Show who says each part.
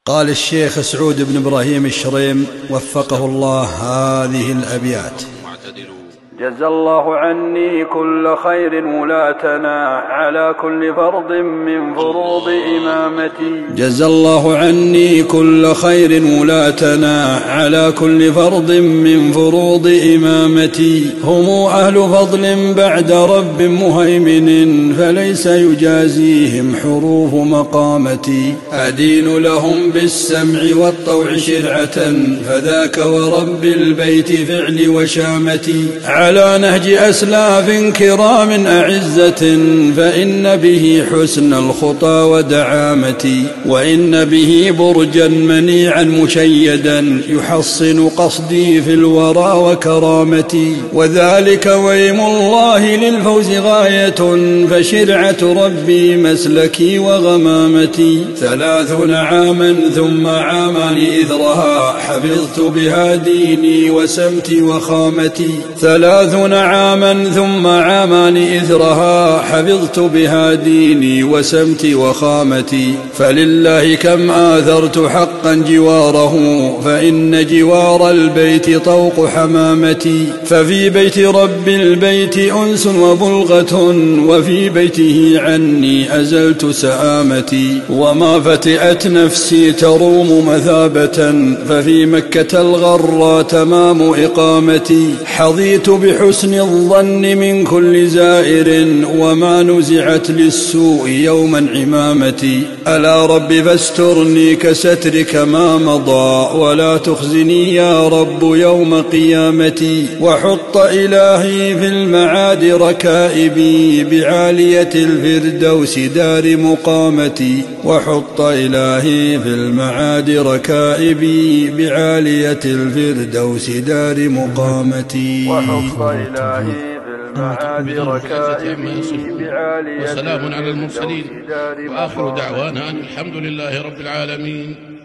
Speaker 1: قال الشيخ سعود بن إبراهيم الشريم وفقه الله هذه الأبيات:
Speaker 2: جزى الله عني كل خير ولاتنا على كل فرض من فروض إمامتي.
Speaker 1: جزى الله عني كل خير ولاتنا على كل فرض من فروض إمامتي. هم أهل فضل بعد رب مهيمن فليس يجازيهم حروف مقامتي. أدين لهم بالسمع والطوع شرعة فذاك ورب البيت فعل وشامتي. على نهج أسلاف كرام أعزة فإن به حسن الخطى ودعامتي. وإن به برجا منيعا مشيدا يحصن قصدي في الورى وكرامتي. وذلك ويم الله للفوز غاية فشرعة ربي مسلكي وغمامتي. 30 عاما ثم عامان إثرها حفظت بها ديني وسمتي وخامتي. 30 عاما ثم عامان إثرها حفظت بها ديني وسمتي وخامتي. فلله كم آثرت حقا جواره فإن جوار البيت طوق حمامتي. ففي بيت رب البيت أنس وبلغة وفي بيته عني أزلت سآمتي. وما فتئت نفسي تروم مثابة ففي مكة الغرى تمام إقامتي. حظيت بحسن الظن من كل زائر وما نزعت للسوء يوما عمامتي. ألا رب فاسترني كسترك ما مضى ولا تخزني يا رب يوم قيامتي. وحط إلهي في المعاد ركائبي بعالية الفردوس دار مقامتي. وحط إلهي في المعاد ركائبي بعالية الفردوس دار مقامتي.
Speaker 2: وحط إلهي في المعاد ركائبي بعالية
Speaker 3: وسلام على المرسلين وآخر دعوانا الحمد لله رب العالمين.